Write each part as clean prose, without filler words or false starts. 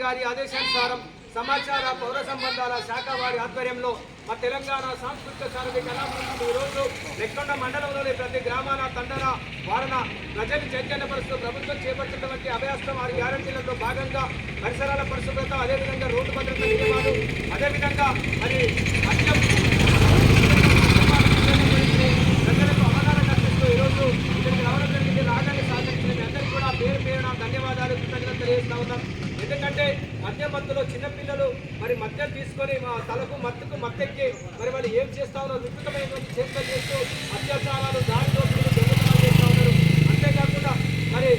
గారి ఆదేశానుసారం సమాచార పౌర సంబంధాల శాఖ వారి ఆధ్వర్యంలో మా తెలంగాణ సాంస్కృతిక సారథి కళాబృందం ఈరోజు నెక్కొండ మండలంలోని ప్రతి గ్రామాల తండల వారన ప్రజలు చైతన్యపరుస్తూ ప్రభుత్వం చేపట్టినటువంటి అభయాస్తం 6 గ్యారంటీలలో భాగంగా పరిసరాల పరిశుభ్రత, అదేవిధంగా రోడ్డు భద్రత నియమాలు, అదేవిధంగా మరి మద్యం ప్రజలకు అవగాహన కల్పిస్తూ ఈరోజు ఇక్కడికి రావడం జరిగింది. రాగాన్ని సహకరించిన మీ అందరికీ కూడా పేరు పేరున ధన్యవాదాలు, కృతజ్ఞతలు తెలియజేస్తా ఉన్నాం. ఎందుకంటే మద్యం మత్తులో చిన్నపిల్లలు మరి మద్యం తీసుకొని మా తలకు మత్తెక్కి మరి వాళ్ళు ఏం చేస్తా ఉన్నారు, వికృతమైనటువంటి చేష్టలు చేస్తూ అత్యాచారాలు, దారిలో దొంగతనాలు చేస్తూ ఉన్నారు. అంతేకాకుండా మరి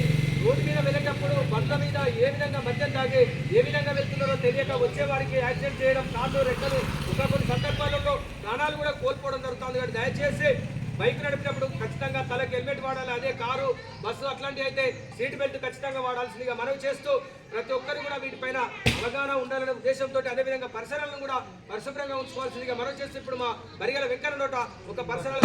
రోడ్డు మీద వెళ్ళేటప్పుడు బండ్ల మీద ఏ విధంగా మద్యం తాగి ఏ విధంగా వెళ్తున్నారో తెలియక వచ్చే వారికి యాక్సిడెంట్ చేయడం, కాళ్ళు రెక్కలు ఇంకా కొన్ని సందర్భాలలో ప్రాణాలు కూడా కోల్పోవడం జరుగుతుంది. కాబట్టి దయచేసి బైక్ నడిపినప్పుడు ఖచ్చితంగా తలకు హెల్మెట్ వాడాలి. అదే కారు, బస్సు అట్లాంటివి అయితే సీట్ బెల్ట్ ఖచ్చితంగా వాడాల్సిందిగా మనవి చేస్తూ ప్రతి ఒక్కరు కూడా వీటిపైన అవగాహన ఉండాలనే ఉద్దేశంతో అదేవిధంగా పరిసరాలను కూడా పరిశుభ్రంగా ఉంచుకోవాల్సిందిగా మనవి చేస్తూ ఇప్పుడు మా బరిగల వెంకన్న నోట ఒక పరిసరాల